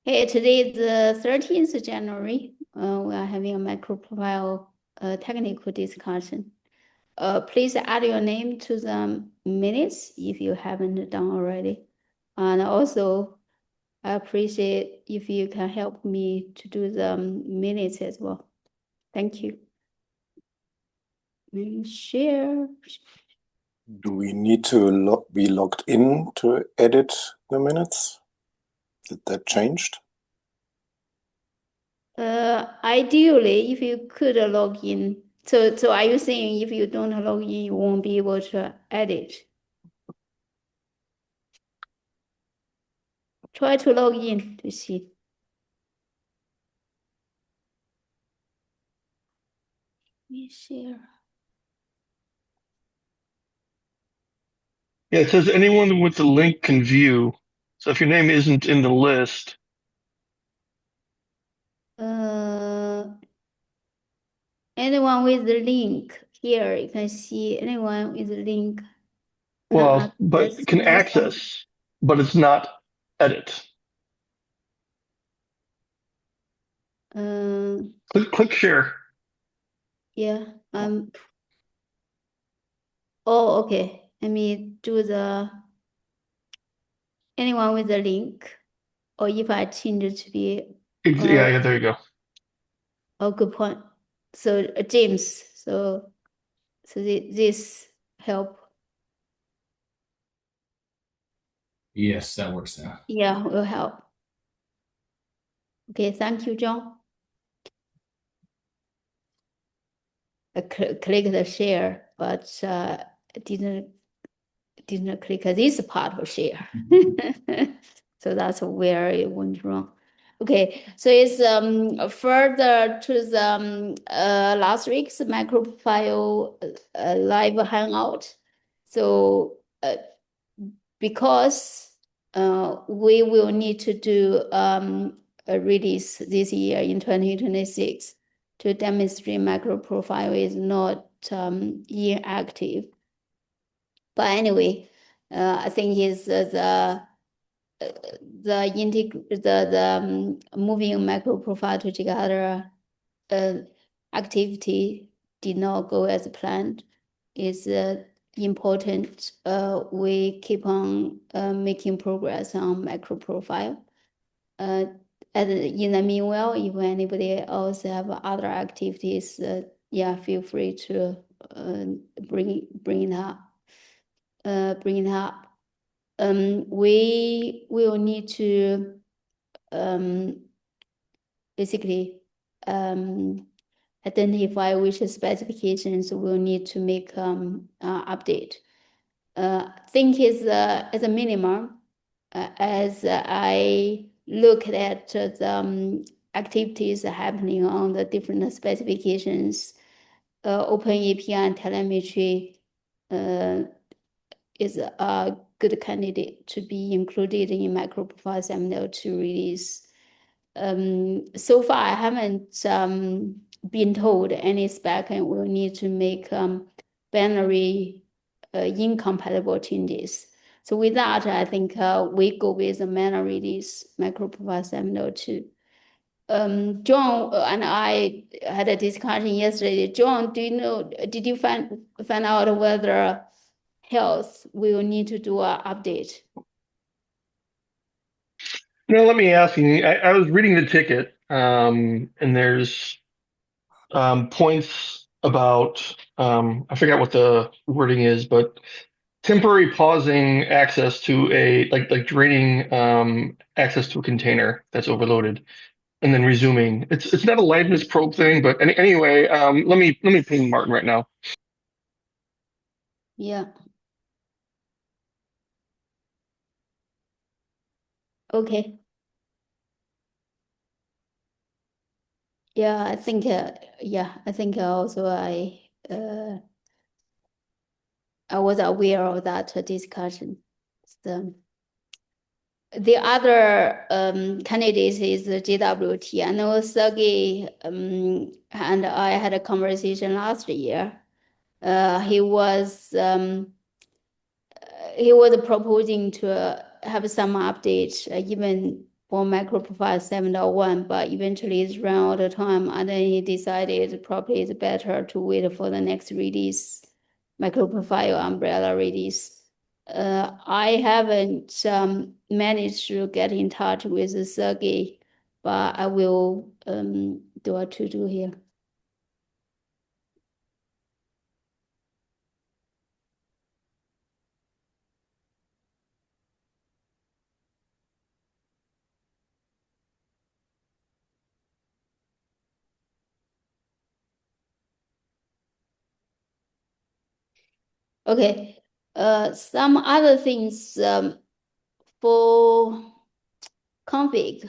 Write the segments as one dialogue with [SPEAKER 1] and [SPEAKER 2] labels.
[SPEAKER 1] Hey, today is the 13th of January. We are having a MicroProfile technical discussion. Please add your name to the minutes if you haven't done already. And also, I appreciate if you can help me to do the minutes as well. Thank you. Share.
[SPEAKER 2] Do we need to be logged in to edit the minutes? Did that changed?
[SPEAKER 1] Ideally, if you could log in. So are you saying if you don't log in, you won't be able to edit? Try to log in to see. Let me share.
[SPEAKER 3] Yeah, it says anyone with the link can view. So if your name isn't in the list,
[SPEAKER 1] Anyone with the link here, you can see anyone with the link can
[SPEAKER 3] well, but
[SPEAKER 1] access
[SPEAKER 3] can
[SPEAKER 1] my site.
[SPEAKER 3] access, but it's not edit. Click share.
[SPEAKER 1] Yeah. Oh, okay. Let me do the anyone with the link, or if I change it to be.
[SPEAKER 3] Yeah, there you go.
[SPEAKER 1] Oh, good point. So James, so this help.
[SPEAKER 4] Yes, that works now.
[SPEAKER 1] Yeah, will help. Okay, thank you, John. I click the share, but didn't click this part of share. So that's where it went wrong. Okay, so it's further to the last week's MicroProfile live hangout. So because we will need to do a release this year in 2026 to demonstrate MicroProfile is not inactive. But anyway, I think is the moving MicroProfile together activity did not go as planned. Is important. We keep on making progress on MicroProfile. In the meanwhile, if anybody else have other activities, yeah, feel free to bring it up. We will need to basically identify which specifications we'll need to make update. Think is as a minimum, as I look at the activities happening on the different specifications, Open API and telemetry is a good candidate to be included in MicroProfile Seminole to release. So far, I haven't been told any spec and will need to make binary incompatible changes. So with that, I think we go with the manual release MicroProfile Seminole 2. John and I had a discussion yesterday. John, did you find out whether health will need to do an update?
[SPEAKER 3] No, let me ask you. I was reading the ticket, and there's points about I forgot what the wording is, but temporary pausing access to a like draining access to a container that's overloaded, and then resuming. It's not a liveness probe thing, but anyway, let me ping Martin right now.
[SPEAKER 1] Yeah. Okay. Yeah, I think also I was aware of that discussion. The other candidate is the JWT. I know Sergey and I had a conversation last year. He was proposing to have some update, even for MicroProfile 7.1, but eventually it's run out of time, and then he decided probably it's better to wait for the next release, MicroProfile umbrella release. I haven't managed to get in touch with Sergey, but I will do a to-do here. Okay, some other things for config.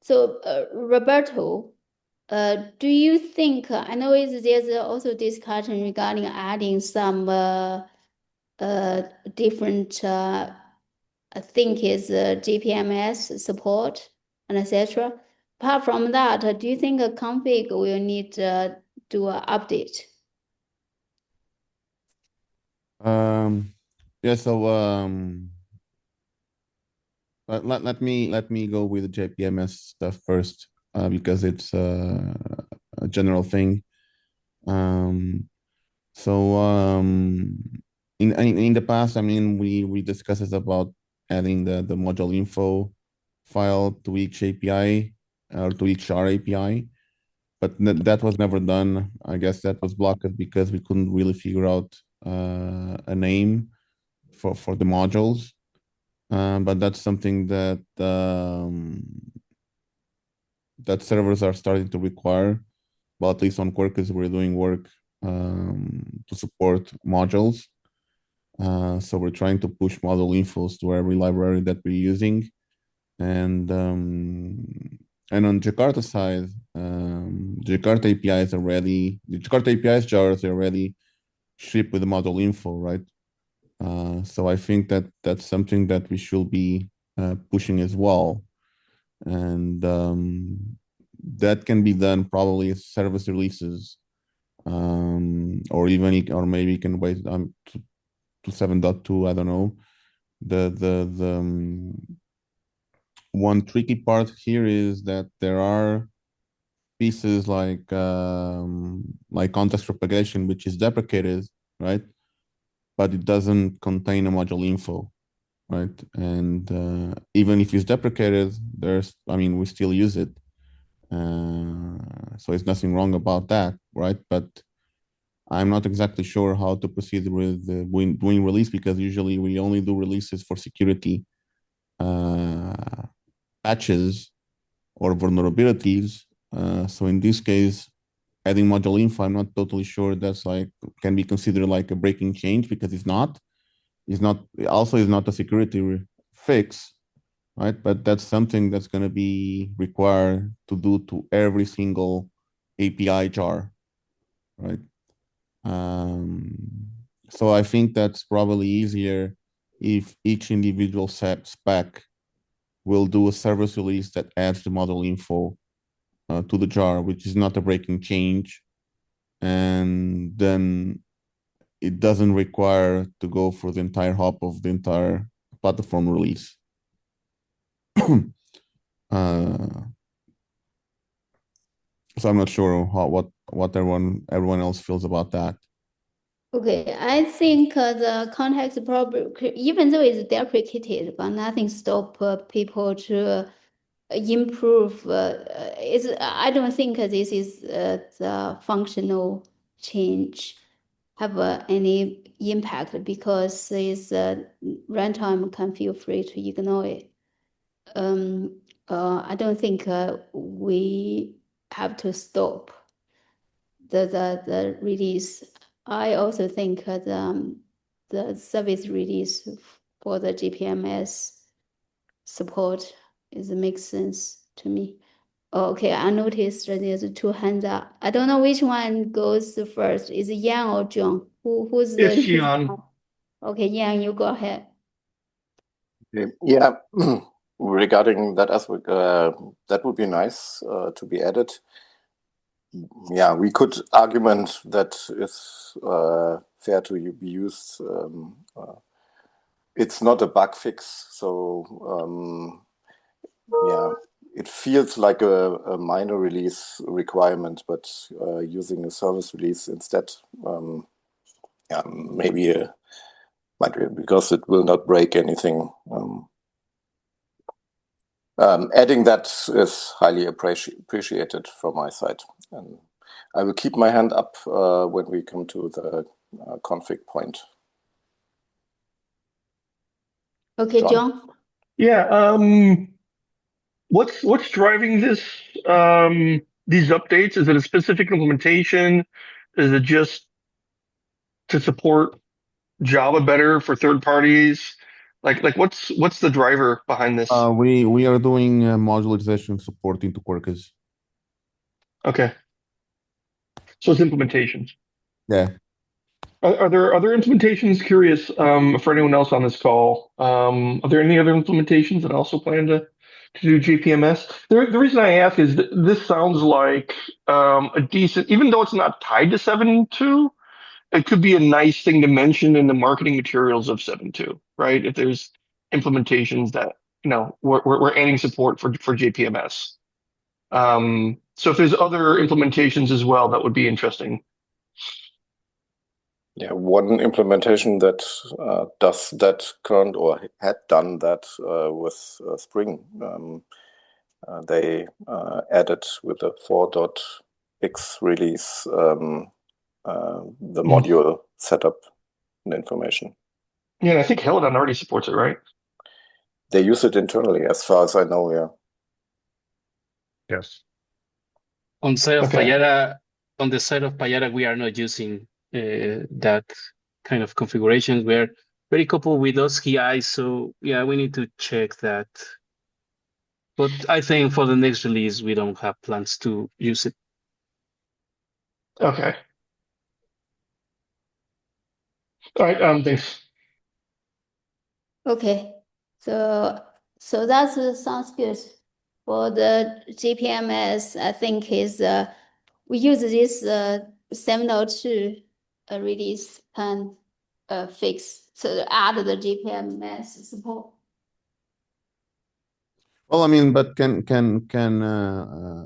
[SPEAKER 1] So, Roberto, do you think, I know there's also discussion regarding adding some different, I think is GPMS support and etc. Apart from that, do you think a config will need to do an update?
[SPEAKER 5] Yeah, so let me go with the JPMS stuff first, because it's a general thing. In the past, I mean, we discussed about adding the module info file to each API or to each R API, but that was never done. I guess that was blocked because we couldn't really figure out a name for the modules. But that's something that that servers are starting to require. Well, at least on Quarkus, we're doing work to support modules. So we're trying to push module infos to every library that we're using. And on Jakarta side, Jakarta APIs are ready. The Jakarta APIs jars are already shipped with the module info, right? So I think that that's something that we should be pushing as well. And that can be done probably as service releases, or maybe you can wait to 7.2. I don't know. The one tricky part here is that there are pieces like context propagation, which is deprecated, right? But it doesn't contain a module info, right? And even if it's deprecated, we still use it. So it's nothing wrong about that, right? But I'm not exactly sure how to proceed with doing release, because usually we only do releases for security patches or vulnerabilities. So in this case, adding module info, I'm not totally sure that's can be considered like a breaking change, because it's not. It's not a security fix, right? But that's something that's going to be required to do to every single API jar, right? So I think that's probably easier if each individual spec will do a service release that adds the model info to the jar, which is not a breaking change. And then it doesn't require to go for the entire hop of the entire platform release. So I'm not sure what everyone else feels about that.
[SPEAKER 1] Okay, I think the context problem, even though it's deprecated, but nothing stop people to improve. I don't think this is the functional change have any impact, because it's runtime can feel free to ignore it. I don't think we have to stop the release. I also think the service release for the GPMS support makes sense to me. Okay, I noticed that there's two hands up. I don't know which one goes first. Is it Yang or John? Who's the?
[SPEAKER 3] It's Jan.
[SPEAKER 1] Okay, Yang, you go ahead.
[SPEAKER 2] Yeah, regarding that aspect, that would be nice to be added. Yeah, we could argument that it's fair to be used. It's not a bug fix, so yeah, it feels like a minor release requirement, but using a service release instead, yeah, maybe might be because it will not break anything. Adding that is highly appreciated from my side, and I will keep my hand up when we come to the config point.
[SPEAKER 1] Okay,
[SPEAKER 2] John?
[SPEAKER 1] John.
[SPEAKER 3] Yeah. What's driving this? These updates? Is it a specific implementation? Is it just to support Java better for third parties? Like what's the driver behind this?
[SPEAKER 5] We are doing modularization support into Quarkus.
[SPEAKER 3] Okay. So it's implementations.
[SPEAKER 5] Yeah.
[SPEAKER 3] Are there other implementations? Curious, for anyone else on this call, are there any other implementations that also plan to do GPMS? The reason I ask is that this sounds like a decent, even though it's not tied to 7.2, it could be a nice thing to mention in the marketing materials of 7.2, right? If there's implementations that, we're adding support for JPMS. So if there's other implementations as well, that would be interesting.
[SPEAKER 2] Yeah, one implementation that does that current or had done that with Spring. They added with the 4.x release the module setup and information.
[SPEAKER 3] Yeah, and I think Helidon already supports it, right?
[SPEAKER 2] They use it internally, as far as I know. Yeah.
[SPEAKER 3] Yes.
[SPEAKER 6] On side of
[SPEAKER 3] Okay.
[SPEAKER 6] Payara, on the side of Payara, we are not using that kind of configurations. We're very coupled with OSCI, so yeah, we need to check that. But I think for the next release, we don't have plans to use it.
[SPEAKER 3] Okay. All right. Thanks.
[SPEAKER 1] Okay, so that sounds good. For the GPMS, I think is we use this 702 release can fix to add the GPMS support.
[SPEAKER 5] Well, I mean, but can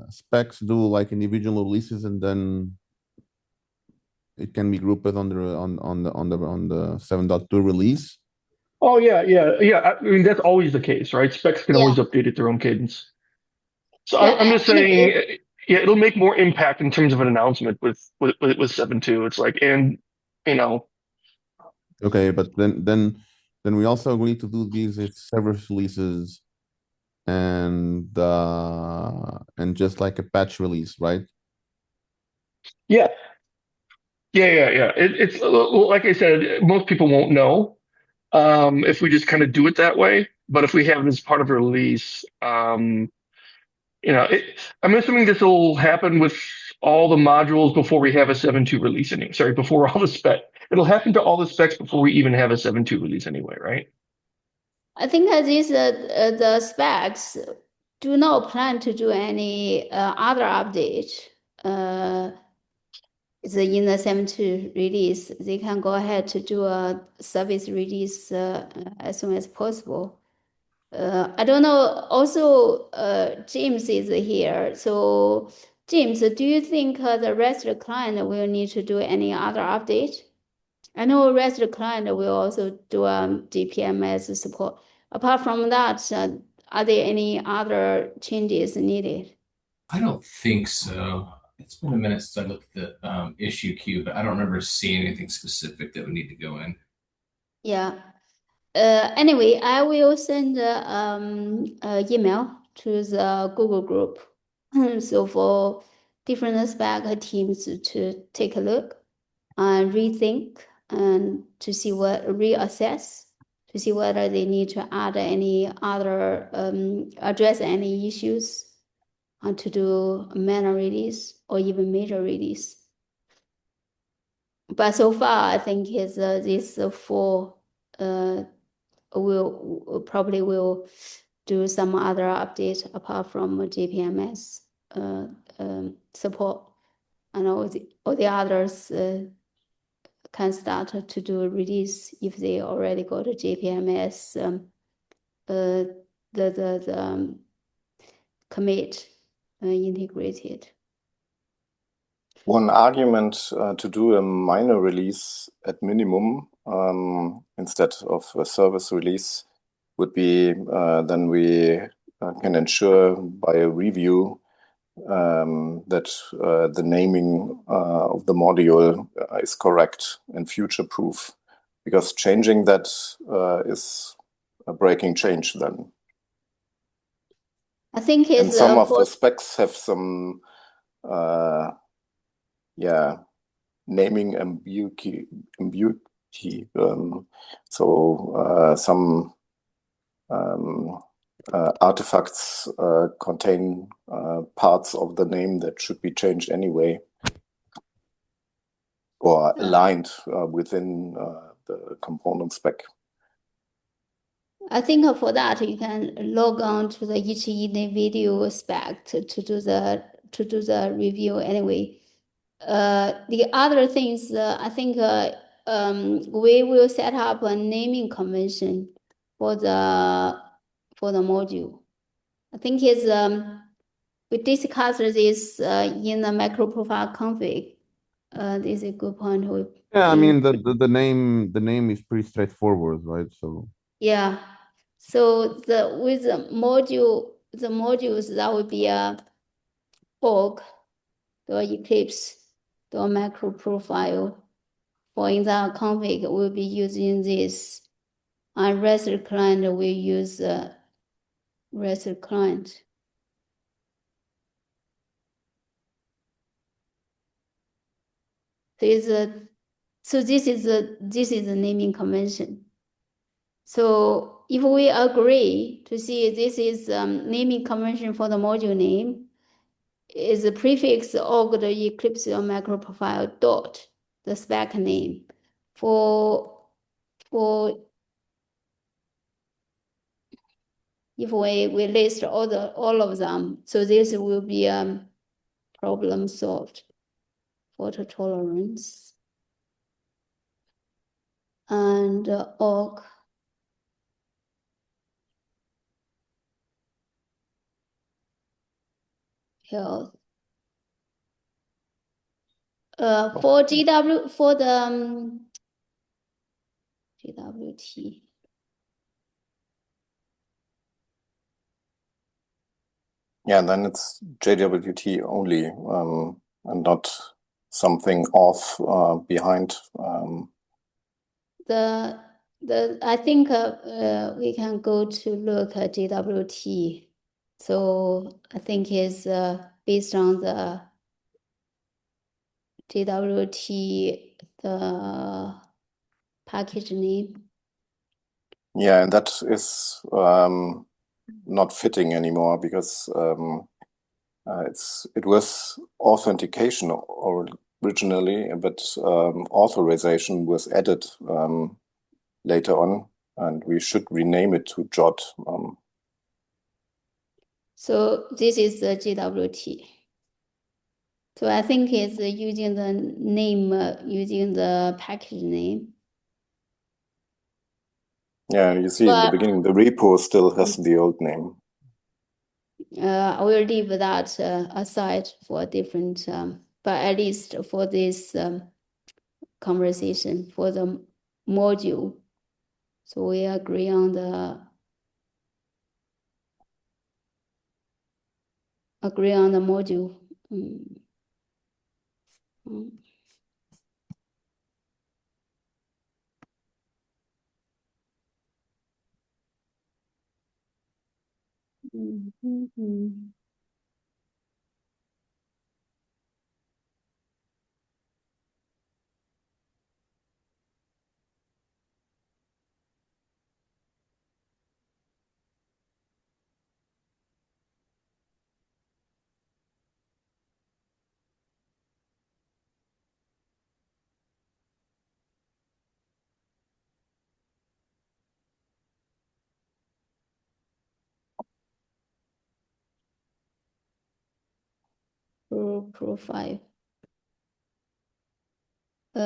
[SPEAKER 5] specs do like individual releases and then it can be grouped on the 7.2 release?
[SPEAKER 3] Oh yeah. I mean, that's always the case, right? Specs can always update at their own cadence. So
[SPEAKER 1] Yeah,
[SPEAKER 3] I'm just saying,
[SPEAKER 1] anyway.
[SPEAKER 3] yeah, it'll make more impact in terms of an announcement with 7.2. It's like, and
[SPEAKER 5] Okay, but then we also agree to do these as service releases and just like a patch release, right?
[SPEAKER 3] yeah. It's like I said, most people won't know if we just kind of do it that way. But if we have it as part of a release, I'm assuming this will happen with all the modules before we have a 7.2 release anyway. Sorry, before all the spec. It'll happen to all the specs before we even have a 7.2 release anyway, right?
[SPEAKER 1] I think that these the specs do not plan to do any other update. In the 7.2 release, they can go ahead to do a service release as soon as possible. I don't know. Also, James is here. So, James, do you think the REST client will need to do any other update? I know REST client will also do GPMS support. Apart from that, are there any other changes needed?
[SPEAKER 4] I don't think so. It's been a minute since I looked at the issue queue, but I don't remember seeing anything specific that would need to go in.
[SPEAKER 1] Yeah. Anyway, I will send email to the Google group. So for different spec teams to take a look and rethink and to see reassess to see whether they need to add any other address any issues and to do a minor release or even major release. But so far, I think is these four will probably do some other update apart from GPMS support, and all the others can start to do a release if they already got a GPMS commit integrated.
[SPEAKER 2] One argument to do a minor release at minimum instead of a service release would be then we can ensure by a review that the naming of the module is correct and future-proof, because changing that is a breaking change then.
[SPEAKER 1] I think
[SPEAKER 2] And
[SPEAKER 1] it's
[SPEAKER 2] some of the specs have some naming ambiguity. Some artifacts contain parts of the name that should be changed anyway, or aligned within the component spec.
[SPEAKER 1] I think for that you can log on to the each individual spec to do the review anyway. The other things I think we will set up a naming convention for the module. I think it's we discussed this in the MicroProfile config. This is a good point.
[SPEAKER 5] Yeah, I mean the name is pretty straightforward, right? So
[SPEAKER 1] yeah. So with the modules that would be org, the Eclipse, the MicroProfile. For example, config will be using this. On REST client, we use REST client. So this is the naming convention. So if we agree to see this is naming convention for the module name, is the prefix org the Eclipse or MicroProfile dot the spec name for if we list all of them, so this will be problem solved. Fault tolerance and org health. For GW for the GWT.
[SPEAKER 2] Yeah, then it's JWT only, and not something off behind.
[SPEAKER 1] I think we can go to look at JWT. So I think it's based on the JWT the package name.
[SPEAKER 2] Yeah, and that is not fitting anymore, because it was authentication originally, but authorization was added later on, and we should rename it to JOT.
[SPEAKER 1] So this is the JWT. So I think it's using the name, using the package name.
[SPEAKER 2] Yeah, you see in the beginning, the repo still has the old name.
[SPEAKER 1] I will leave that aside for different, but at least for this conversation for the module. So we agree on the module. Profile. We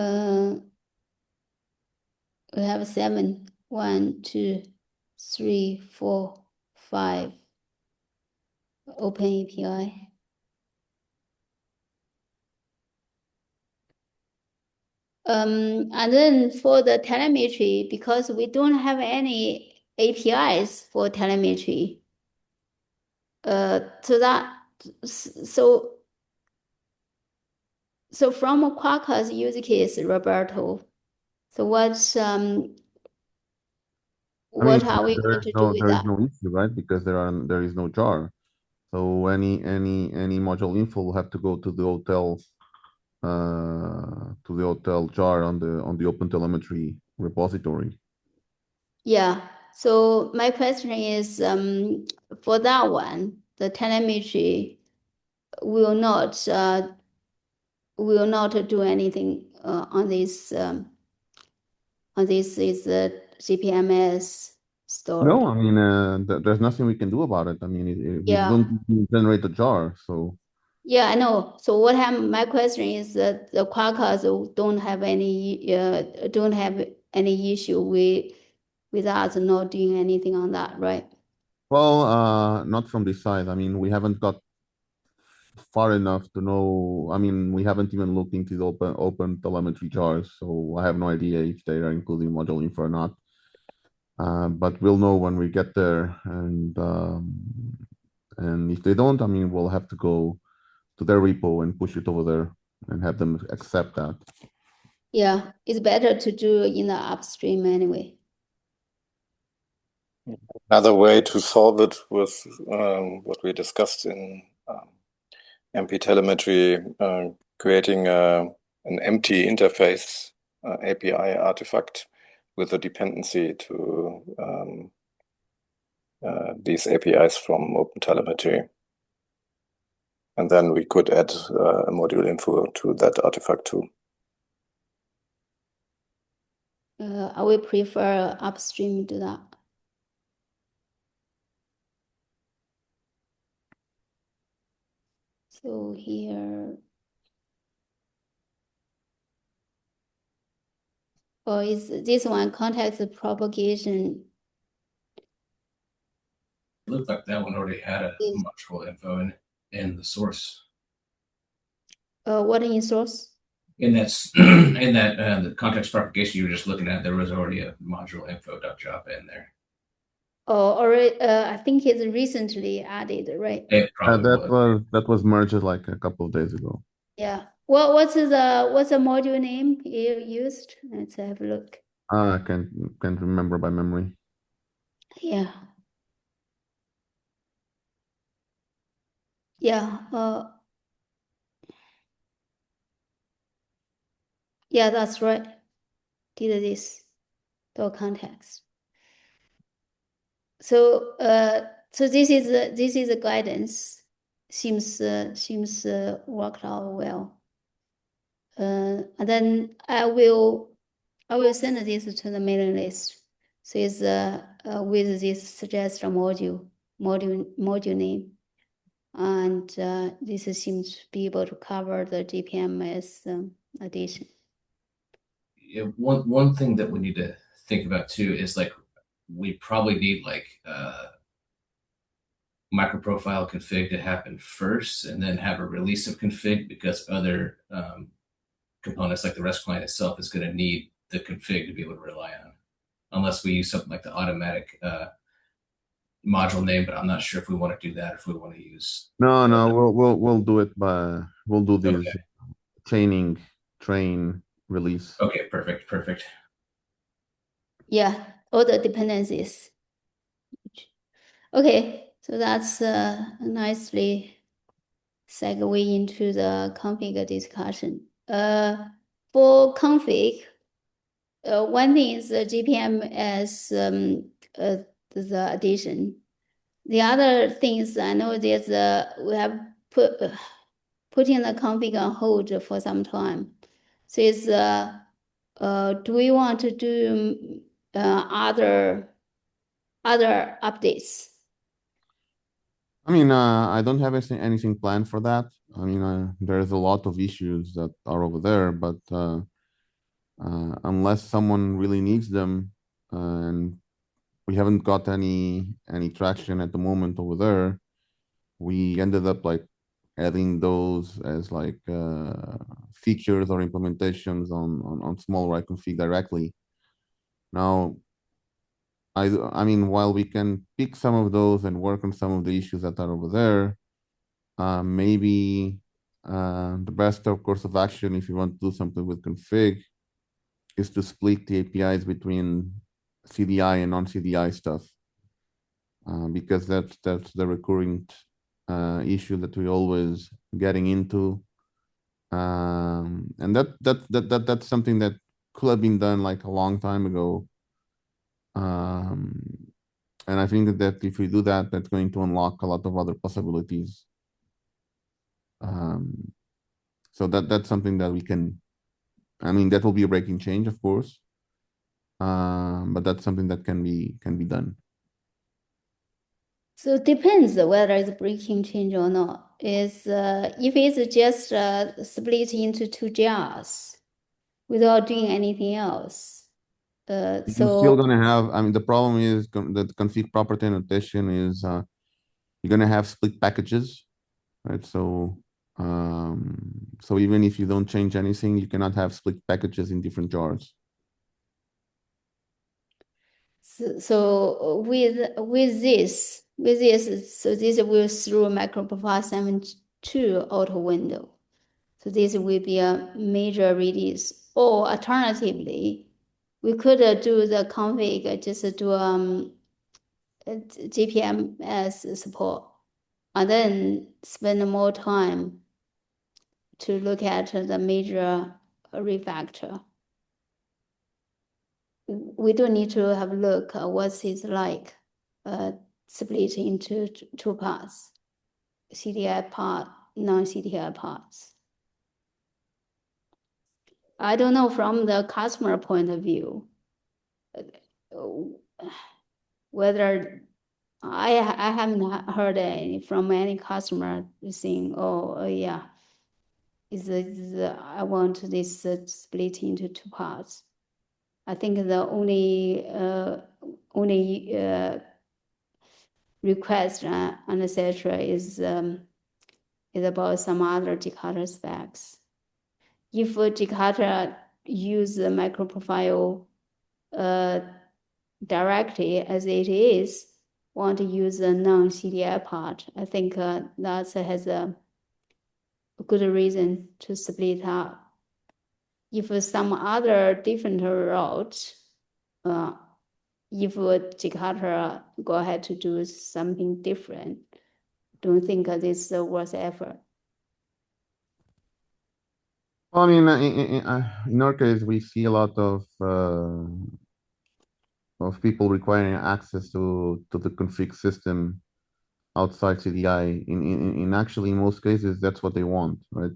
[SPEAKER 1] have 7. 1, 2, 3, 4, 5. Open API. And then for the telemetry, because we don't have any APIs for telemetry, so from Qualcomm's use case, Roberto, so what
[SPEAKER 5] I mean,
[SPEAKER 1] are we going to do with
[SPEAKER 5] there is
[SPEAKER 1] that?
[SPEAKER 5] no issue, right? Because there is no jar. So any module info will have to go to the hotel jar on the OpenTelemetry repository.
[SPEAKER 1] Yeah. So my question is, for that one, the telemetry will not do anything on this is the GPMS stored.
[SPEAKER 5] No, I mean, there's nothing we can do about it. I mean, we
[SPEAKER 1] Yeah.
[SPEAKER 5] don't generate the jar, so.
[SPEAKER 1] Yeah, I know. So my question is that the Qualcomm don't have any issue with us not doing anything on that, right?
[SPEAKER 5] Well, not from this side. I mean, we haven't got far enough to know. I mean, we haven't even looked into the open telemetry jars, so I have no idea if they are including module info or not. But we'll know when we get there, and if they don't, I mean, we'll have to go to their repo and push it over there and have them accept that.
[SPEAKER 1] Yeah, it's better to do in the upstream anyway.
[SPEAKER 2] Another way to solve it was what we discussed in MP telemetry, creating an empty interface API artifact with a dependency to these APIs from OpenTelemetry. And then we could add a module info to that artifact too.
[SPEAKER 1] I would prefer upstream do that. So here, is this one context propagation?
[SPEAKER 4] It looked like that one already had a module info in the source.
[SPEAKER 1] What in source?
[SPEAKER 4] In that the context propagation you were just looking at, there was already a module info.java in there.
[SPEAKER 1] Oh, already. I think it's recently added, right?
[SPEAKER 4] It probably
[SPEAKER 5] that was merged like a couple of days ago.
[SPEAKER 1] Yeah. What's the module name you used? Let's have a look.
[SPEAKER 5] I can't remember by memory.
[SPEAKER 1] Yeah. Yeah. Yeah, that's right. Did this dot context. So this is a guidance. Seems worked out well. And then I will send this to the mailing list. So it's with this suggested module name, and this seems to be able to cover the GPMS addition.
[SPEAKER 4] Yeah, one thing that we need to think about too is like we probably need like MicroProfile config to happen first, and then have a release of config, because other components like the REST client itself is going to need the config to be able to rely on, unless we use something like the automatic module name. But I'm not sure if we want to do that, if we want to use.
[SPEAKER 5] No, we'll do it we'll do this train release.
[SPEAKER 4] Okay, perfect.
[SPEAKER 1] Yeah, all the dependencies. Okay, so that's nicely segue into the config discussion. For config, one thing is the GPM as the addition. The other things I know there's we have putting the config on hold for some time. So it's do we want to do other updates?
[SPEAKER 5] I mean, I don't have anything planned for that. I mean, there's a lot of issues that are over there, but unless someone really needs them, and we haven't got any traction at the moment over there, we ended up like adding those as like features or implementations on small right config directly. Now, I mean, while we can pick some of those and work on some of the issues that are over there, maybe the best course of action if you want to do something with config is to split the APIs between CDI and non-CDI stuff, because that's the recurring issue that we always getting into, and that's something that could have been done like a long time ago. And I think that if we do that, that's going to unlock a lot of other possibilities. So that's something that we can, I mean, that will be a breaking change, of course. But that's something that can be done.
[SPEAKER 1] So it depends whether it's breaking change or not. Is if it's just split into two jars without doing anything else.
[SPEAKER 5] You're
[SPEAKER 1] So
[SPEAKER 5] still gonna have, I mean, the problem is the config property annotation is you're gonna have split packages, right? So so even if you don't change anything, you cannot have split packages in different jars.
[SPEAKER 1] So with this, so this will throw MicroProfile 7.2 out of window. So this will be a major release. Or alternatively, we could do the config, just do GPMS support, and then spend more time to look at the major refactor. We don't need to have a look at what it's like, split into two parts, CDI part, non-CDI parts. I don't know from the customer point of view, whether I haven't heard from any customer saying, oh yeah, I want this split into two parts. I think the only request and etc. is about some other Jakarta specs. If Jakarta use the MicroProfile directly as it is, want to use the non-CDI part, I think that has a good reason to split up. If some other different route, if Jakarta go ahead to do something different, don't think this is worth effort.
[SPEAKER 5] Well, I mean, in our case, we see a lot of people requiring access to the config system outside CDI. In actually, in most cases, that's what they want, right?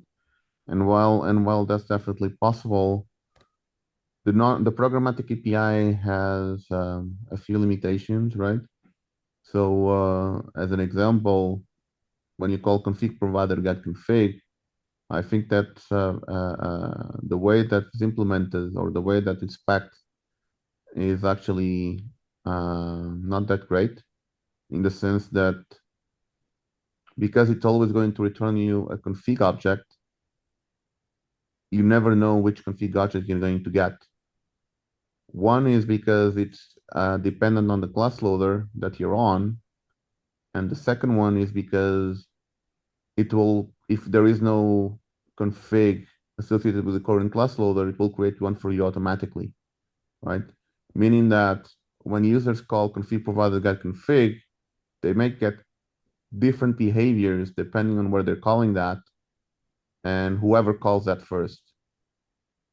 [SPEAKER 5] And while that's definitely possible, the programmatic API has a few limitations, right? So as an example, when you call config provider get config, I think that the way that it's implemented or the way that it's packed is actually not that great, in the sense that because it's always going to return you a config object, you never know which config object you're going to get. One is because it's dependent on the class loader that you're on, and the second one is because it will, if there is no config associated with the current class loader, it will create one for you automatically, right? Meaning that when users call config provider get config, they may get different behaviors depending on where they're calling that and whoever calls that first.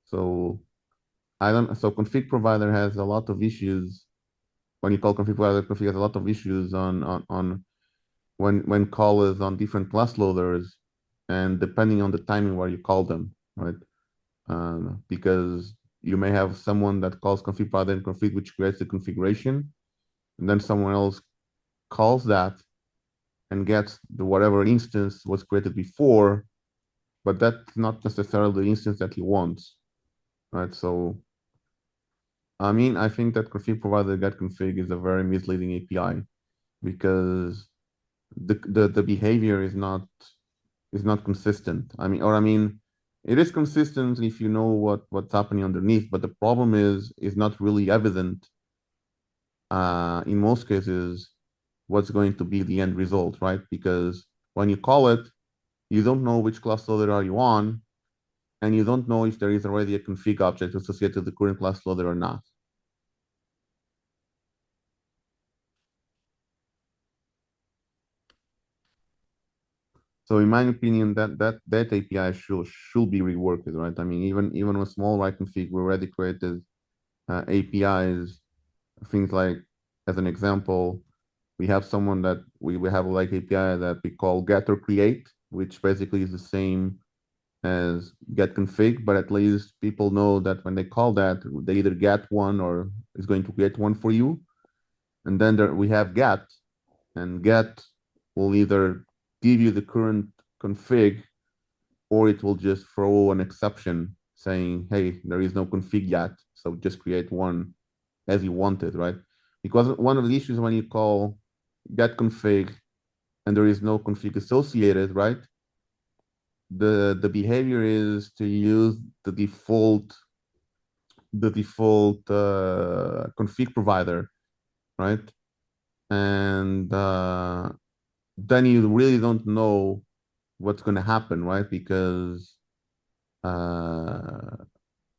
[SPEAKER 5] So so config provider has a lot of issues. When you call config provider, config has a lot of issues on when call is on different class loaders and depending on the timing where you call them, right? Because you may have someone that calls config provider and config, which creates the configuration, and then someone else calls that and gets the whatever instance was created before, but that's not necessarily the instance that he wants, right? So, I mean, I think that config provider get config is a very misleading API because the behavior is not consistent. I mean, it is consistent if you know what's happening underneath, but the problem is not really evident in most cases what's going to be the end result, right? Because when you call it, you don't know which class loader are you on, and you don't know if there is already a config object associated with the current class loader or not. So in my opinion, that API should be reworked, right? I mean, even with small right config, we already created APIs, things like, as an example, we have someone that we have like API that we call get or create, which basically is the same as get config, but at least people know that when they call that, they either get one or is going to create one for you. And then we have get, and get will either give you the current config, or it will just throw an exception saying, hey, there is no config yet, so just create one as you wanted, right? Because one of the issues when you call get config and there is no config associated, right? The behavior is to use the default config provider, right? And then you really don't know what's going to happen, right? Because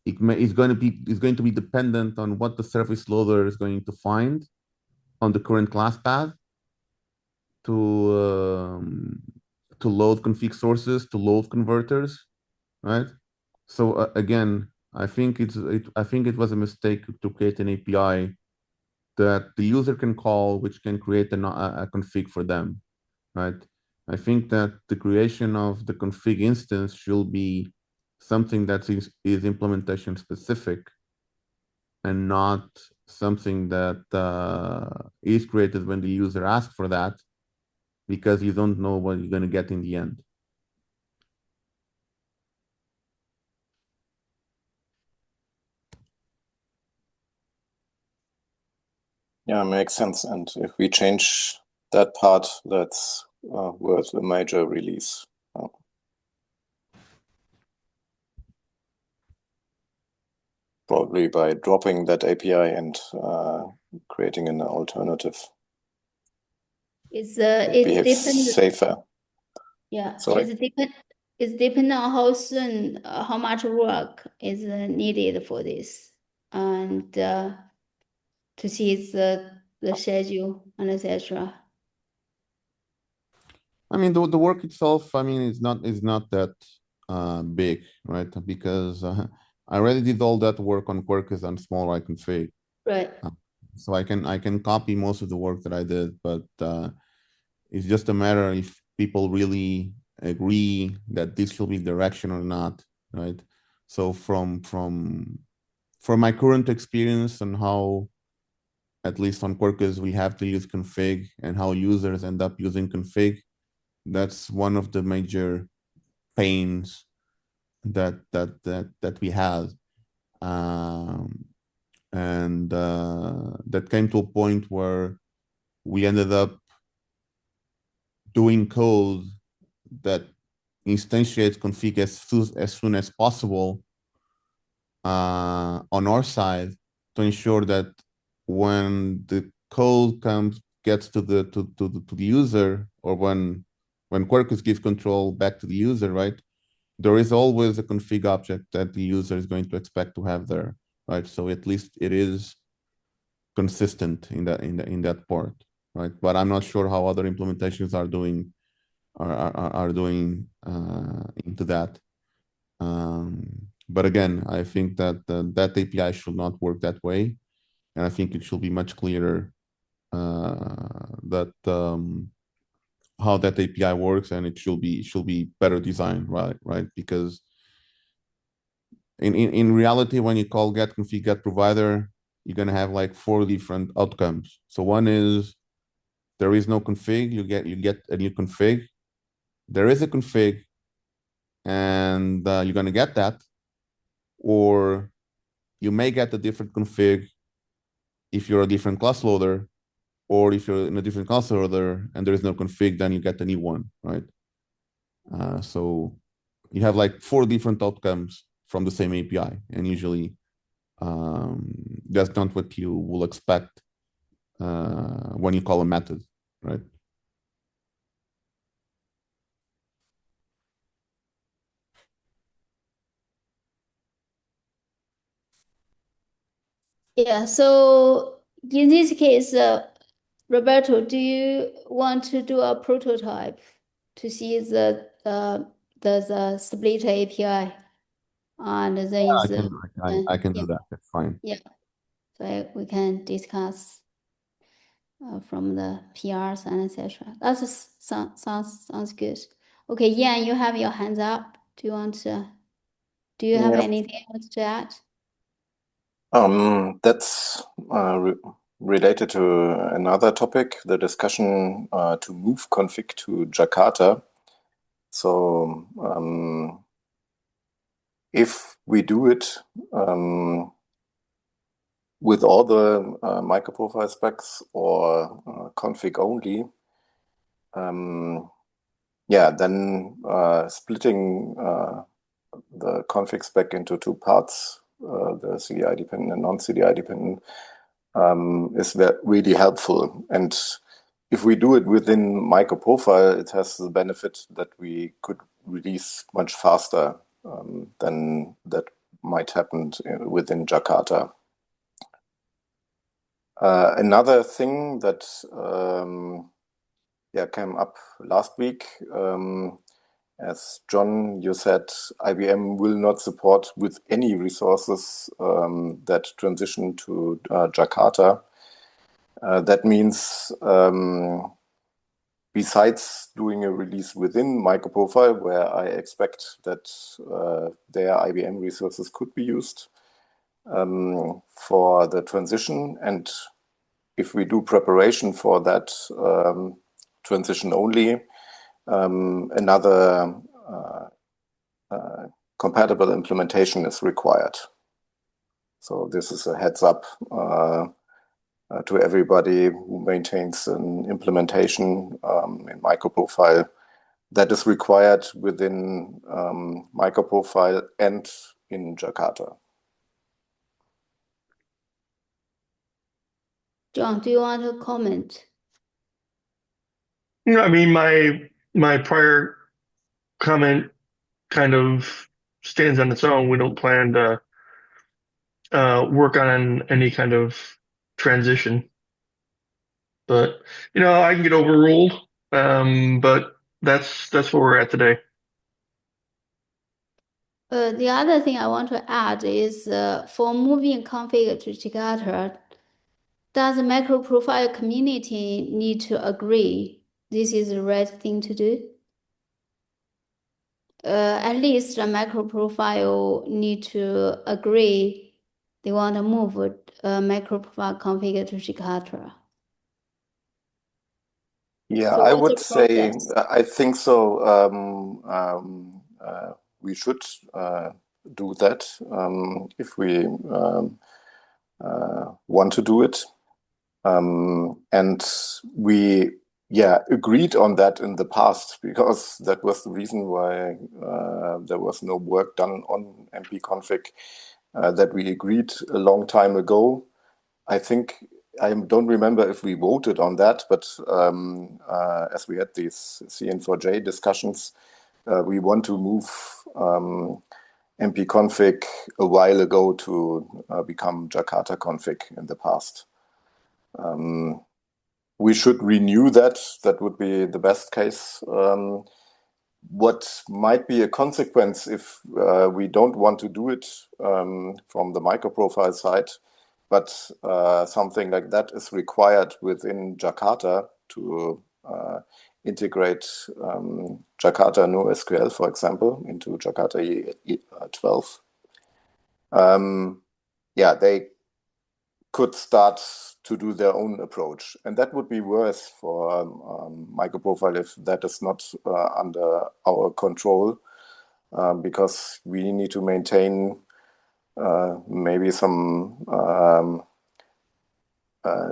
[SPEAKER 5] it's going to be dependent on what the service loader is going to find on the current class path to load config sources, to load converters, right? So again, I think it was a mistake to create an API that the user can call, which can create a config for them, right? I think that the creation of the config instance should be something that is implementation specific and not something that is created when the user asks for that, because you don't know what you're going to get in the end.
[SPEAKER 2] Yeah, makes sense. And if we change that part, that's worth a major release. Probably by dropping that API and creating an alternative.
[SPEAKER 1] It's
[SPEAKER 2] behaves safer.
[SPEAKER 1] Yeah,
[SPEAKER 2] Sorry?
[SPEAKER 1] It's depend on how soon, how much work is needed for this, and to see the schedule and etc.
[SPEAKER 5] I mean, the work itself, I mean, is not that big, right? Because I already did all that work on Quarkus on small right config.
[SPEAKER 1] Right.
[SPEAKER 5] So I can copy most of the work that I did, but it's just a matter if people really agree that this should be direction or not, right? So from my current experience and how, at least on Quarkus, we have to use config and how users end up using config, that's one of the major pains that we had, and that came to a point where we ended up doing code that instantiates config as soon as possible on our side, to ensure that when the code gets to the user, or when Quarkus gives control back to the user, right? There is always a config object that the user is going to expect to have there, right? So at least it is consistent in that part, right? But I'm not sure how other implementations are doing into that. But again, I think that that API should not work that way, and I think it should be much clearer that how that API works, and it should be better designed, right? Because in reality, when you call get config get provider, you're gonna have like 4 different outcomes. So one is there is no config, you get a new config. There is a config, and you're gonna get that, or you may get a different config if you're a different class loader, or if you're in a different console order and there is no config, then you get a new one, right? So you have like 4 different outcomes from the same API, and usually that's not what you will expect when you call a method, right?
[SPEAKER 1] Yeah, so in this case, Roberto, do you want to do a prototype to see the split API? And there is
[SPEAKER 5] I can do that. That's fine.
[SPEAKER 1] Yeah, so we can discuss from the PRs and etc. That sounds good. Okay, Yan, you have your hands up. Do you want to? Do you have anything else to add?
[SPEAKER 2] That's related to another topic, the discussion to move config to Jakarta. So if we do it with all the MicroProfile specs or config only, then splitting the config spec into 2 parts, the CDI dependent and non-CDI dependent, is really helpful. And if we do it within MicroProfile, it has the benefit that we could release much faster than that might happen within Jakarta. Another thing that came up last week, as John, you said, IBM will not support with any resources that transition to Jakarta. That means besides doing a release within MicroProfile, where I expect that their IBM resources could be used for the transition, and if we do preparation for that transition only, another compatible implementation is required. So this is a heads up to everybody who maintains an implementation in MicroProfile that is required within MicroProfile and in Jakarta.
[SPEAKER 1] John, do you want to comment?
[SPEAKER 3] You know, I mean, my prior comment kind of stands on its own. We don't plan to work on any kind of transition, but you know, I can get overruled. But that's where we're at today.
[SPEAKER 1] The other thing I want to add is for moving config to Jakarta, does the MicroProfile community need to agree this is the right thing to do? At least the MicroProfile need to agree they want to move MicroProfile config to Jakarta.
[SPEAKER 2] Yeah,
[SPEAKER 1] So
[SPEAKER 2] I
[SPEAKER 1] what's the
[SPEAKER 2] would say,
[SPEAKER 1] process?
[SPEAKER 2] I think so. We should do that if we want to do it. And we, agreed on that in the past, because that was the reason why there was no work done on MP-config, that we agreed a long time ago. I think, I don't remember if we voted on that, but as we had these CN4J discussions, we want to move MP-config a while ago to become Jakarta config in the past. We should renew that. That would be the best case. What might be a consequence if we don't want to do it from the MicroProfile side, but something like that is required within Jakarta to integrate Jakarta NoSQL, for example, into Jakarta 12. They could start to do their own approach, and that would be worse for MicroProfile if that is not under our control, because we need to maintain maybe some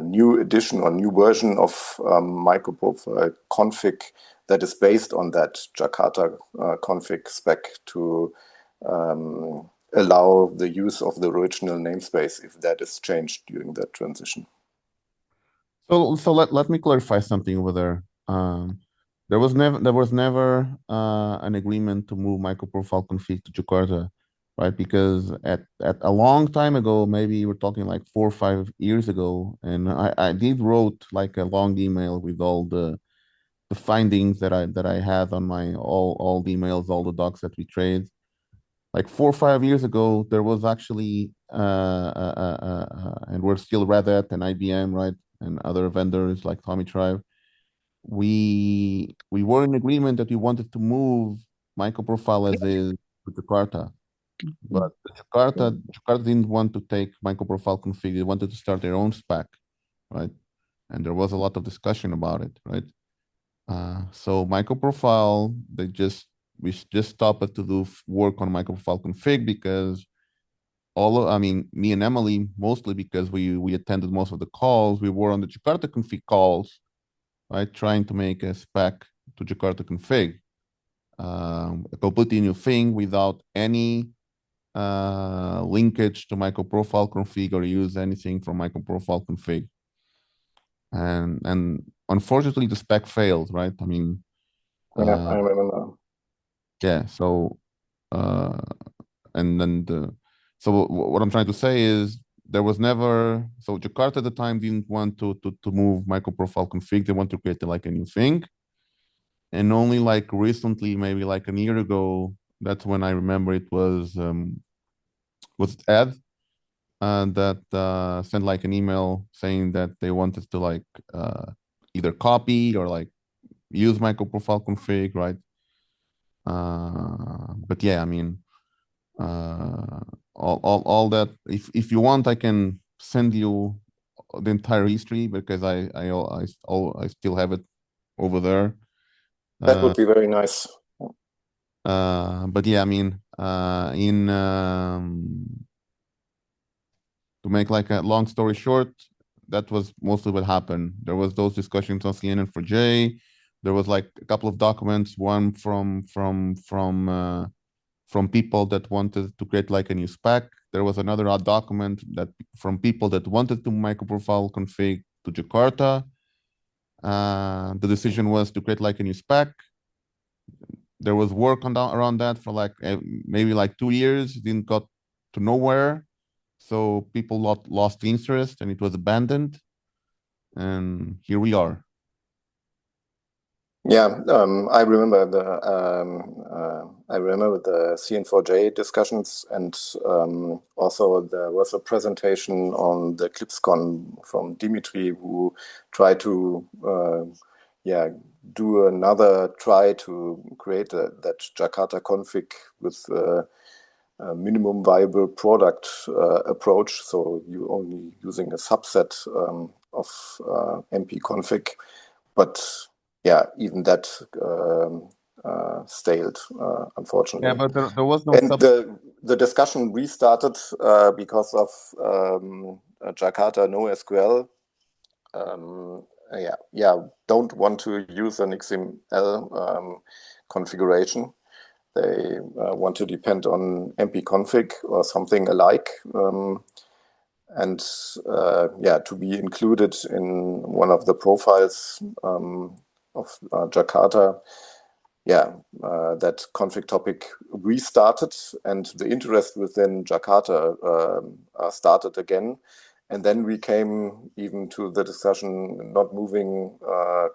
[SPEAKER 2] new edition or new version of MicroProfile config that is based on that Jakarta config spec to allow the use of the original namespace if that is changed during that transition.
[SPEAKER 5] So let me clarify something over there. There was never an agreement to move MicroProfile config to Jakarta, right? Because at a long time ago, maybe we're talking like 4 or 5 years ago, and I did wrote like a long email with all the findings that I had on my all the emails, all the docs that we trade. Like 4 or 5 years ago, there was actually and we're still Red Hat and IBM, right, and other vendors like Tommy Tribe. We were in agreement that we wanted to move MicroProfile as is to Jakarta, but Jakarta didn't want to take MicroProfile config. They wanted to start their own spec, right? And there was a lot of discussion about it, right? So MicroProfile, we just stopped to do work on MicroProfile config because me and Emily, mostly because we attended most of the calls, we were on the Jakarta config calls, right? Trying to make a spec to Jakarta config, a completely new thing without any linkage to MicroProfile config or use anything from MicroProfile config. And unfortunately, the spec failed, right? I mean,
[SPEAKER 2] yeah, I remember now.
[SPEAKER 5] Yeah. So, and then so what I'm trying to say is there was never, so Jakarta at the time didn't want to move MicroProfile config. They want to create like a new thing. And only like recently, maybe like a year ago, that's when I remember it was Ed that sent like an email saying that they wanted to like either copy or like use MicroProfile config, right? But yeah, I mean, all that. If you want, I can send you the entire history because I still have it over there.
[SPEAKER 2] That would be very nice.
[SPEAKER 5] But yeah, I mean, to make like a long story short, that was mostly what happened. There was those discussions on CNN4J. There was like a couple of documents, one from people that wanted to create like a new spec. There was another document that from people that wanted to MicroProfile config to Jakarta. The decision was to create like a new spec. There was work around that for like maybe like 2 years, didn't got to nowhere. So people lost interest and it was abandoned. And here we are.
[SPEAKER 2] Yeah, I remember the CN4J discussions, and also there was a presentation on the ClipsCon from Dimitri, who tried to do another try to create that Jakarta config with a minimum viable product approach. So you only using a subset of MP config, but yeah, even that stalled, unfortunately.
[SPEAKER 5] Yeah, but there was no.
[SPEAKER 2] And the discussion restarted because of Jakarta NoSQL. Don't want to use an XML configuration. They want to depend on MP-config or something alike. And to be included in one of the profiles of Jakarta, that config topic restarted, and the interest within Jakarta started again. And then we came even to the discussion not moving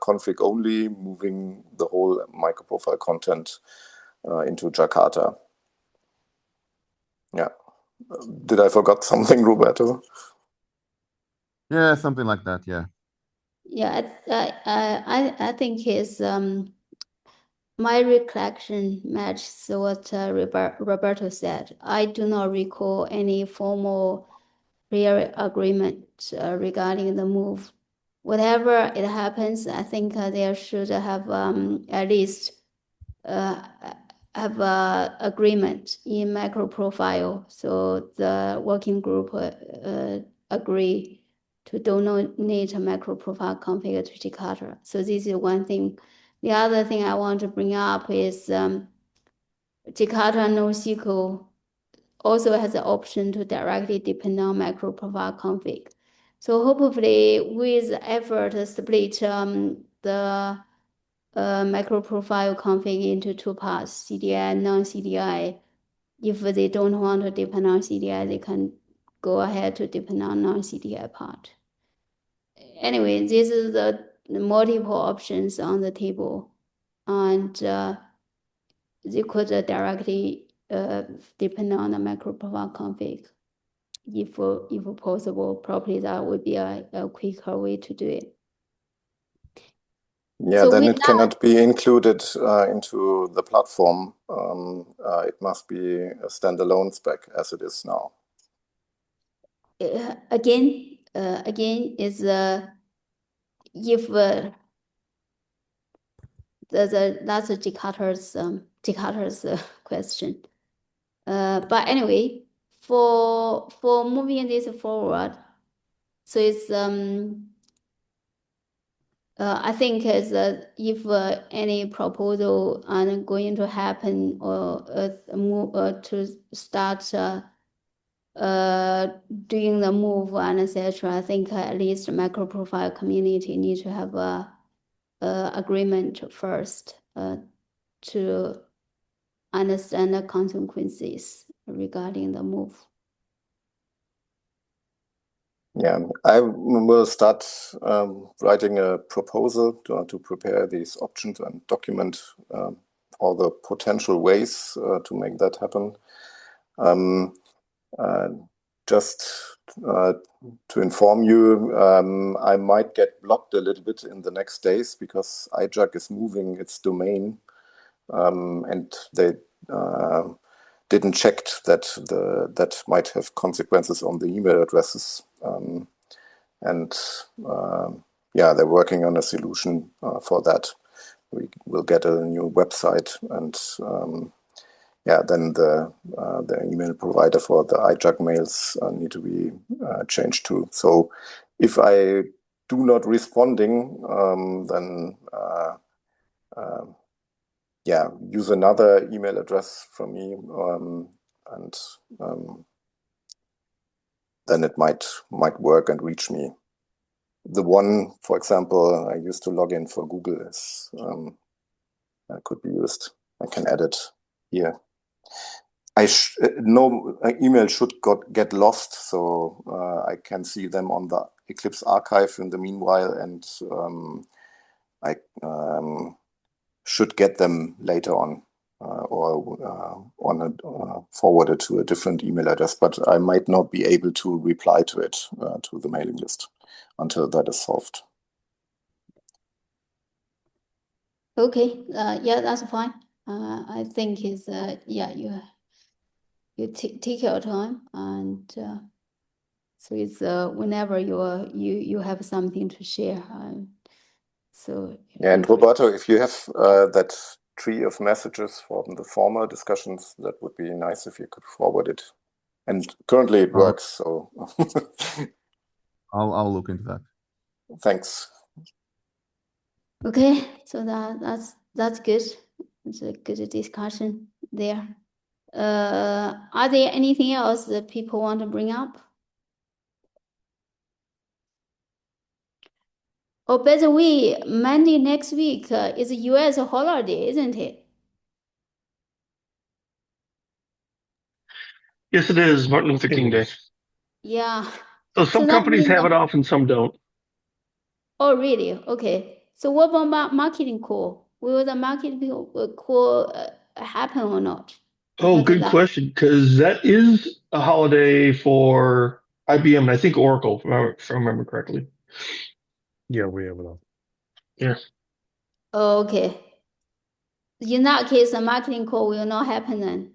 [SPEAKER 2] config only, moving the whole MicroProfile content into Jakarta. Yeah. Did I forgot something, Roberto?
[SPEAKER 5] Yeah, something like that. Yeah.
[SPEAKER 1] Yeah, I think his my recollection matches what Roberto said. I do not recall any formal prior agreement regarding the move. Whatever it happens, I think there should have at least have a agreement in MicroProfile, so the working group agree to donate a MicroProfile config to Jakarta. So this is one thing. The other thing I want to bring up is Jakarta NoSQL also has the option to directly depend on MicroProfile config. So hopefully with effort split the MicroProfile config into two parts, CDI and non-CDI. If they don't want to depend on CDI, they can go ahead to depend on non-CDI part. Anyway, this is the multiple options on the table, and they could directly depend on the MicroProfile config. If possible, probably that would be a quicker way to do it.
[SPEAKER 2] Yeah,
[SPEAKER 1] So
[SPEAKER 2] then
[SPEAKER 1] with
[SPEAKER 2] it
[SPEAKER 1] that,
[SPEAKER 2] cannot be included into the platform. It must be a standalone spec as it is now.
[SPEAKER 1] again is if that's a Jakarta's question. But anyway, for moving this forward, so it's I think is if any proposal are going to happen or move to start doing the move and etc. I think at least MicroProfile community need to have a agreement first to understand the consequences regarding the move.
[SPEAKER 2] Yeah, I will start writing a proposal to prepare these options and document all the potential ways to make that happen. Just to inform you, I might get blocked a little bit in the next days because iJug is moving its domain, and they didn't check that that might have consequences on the email addresses. Yeah, they're working on a solution for that. We will get a new website, and yeah, then the email provider for the iJug mails need to be changed too. So if I do not responding, then yeah, use another email address from me, and then it might work and reach me. The one, for example, I used to log in for Google is could be used. I can add it here. No email should get lost, so I can see them on the Eclipse archive in the meanwhile, and I should get them later on or forwarded to a different email address, but I might not be able to reply to it to the mailing list until that is solved.
[SPEAKER 1] Okay, yeah, that's fine. I think is yeah, you take your time, and so it's whenever you have something to share. So
[SPEAKER 2] yeah, and Roberto, if you have that tree of messages from the former discussions, that would be nice if you could forward it. And currently it works, so
[SPEAKER 5] I'll look into that.
[SPEAKER 2] Thanks.
[SPEAKER 1] okay, so that's good. It's a good discussion there. Are there anything else that people want to bring up? Oh, by the way, Monday next week is a US holiday, isn't it?
[SPEAKER 3] Yes, it is Martin Luther King Day.
[SPEAKER 1] Yeah.
[SPEAKER 3] So some
[SPEAKER 1] that
[SPEAKER 3] companies
[SPEAKER 1] means
[SPEAKER 3] have it off and some don't.
[SPEAKER 1] Oh, really? Okay. So what about marketing call? Will the marketing call happen or not?
[SPEAKER 3] Oh, good question, because that is a holiday for IBM and I think Oracle, if I remember correctly.
[SPEAKER 7] Yeah, we have it off.
[SPEAKER 3] Yeah.
[SPEAKER 1] Oh, okay. In that case, the marketing call will not happen then.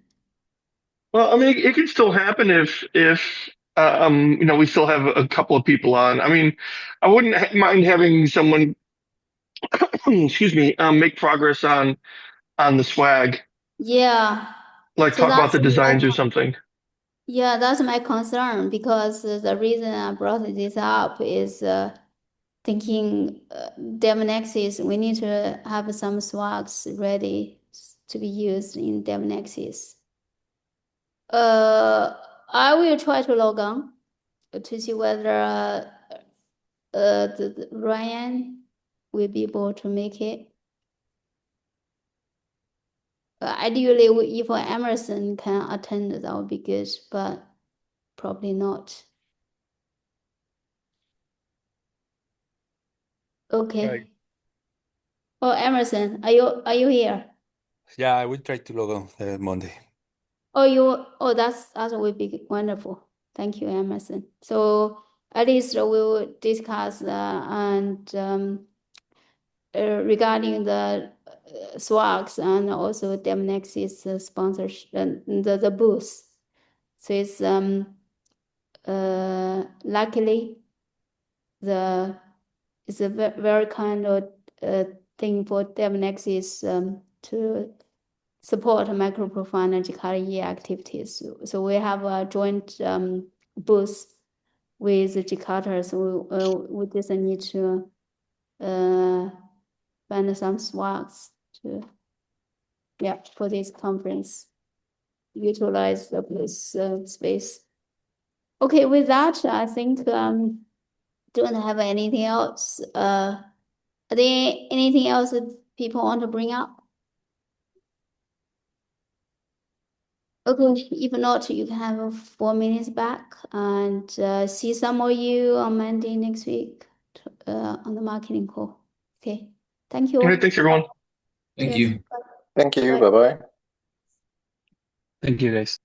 [SPEAKER 3] Well, I mean, it can still happen if you know, we still have a couple of people on. I mean, I wouldn't mind having someone, excuse me, make progress on the swag,
[SPEAKER 1] Yeah.
[SPEAKER 3] like
[SPEAKER 1] So
[SPEAKER 3] talk about
[SPEAKER 1] that's
[SPEAKER 3] the designs or
[SPEAKER 1] like,
[SPEAKER 3] something.
[SPEAKER 1] Yeah, that's my concern because the reason I brought this up is thinking DevNexus, we need to have some swags ready to be used in DevNexus. I will try to log on to see whether Ryan will be able to make it. Ideally, if Emerson can attend, that would be good, but probably not. Okay.
[SPEAKER 8] Right.
[SPEAKER 1] Oh, Emerson, are you here?
[SPEAKER 8] Yeah, I will try to log on Monday.
[SPEAKER 1] Oh, that would be wonderful. Thank you, Emerson. So at least we'll discuss regarding the swags and also DevNexus sponsorship, the booth. So it's luckily it's a very kind of thing for DevNexus to support MicroProfile and Jakarta EA activities. So we have a joint booth with Jakarta. So we just need to find some swags for this conference, utilize the booth space. Okay, with that, I think don't have anything else. Are there anything else that people want to bring up? Okay, if not, you can have 4 minutes back and see some of you on Monday next week on the marketing call. Okay, thank you.
[SPEAKER 3] All right, thanks everyone.
[SPEAKER 4] Thank
[SPEAKER 1] Cheers.
[SPEAKER 4] you.
[SPEAKER 2] Thank you.
[SPEAKER 1] Bye.
[SPEAKER 2] Bye bye.
[SPEAKER 6] Thank you, guys.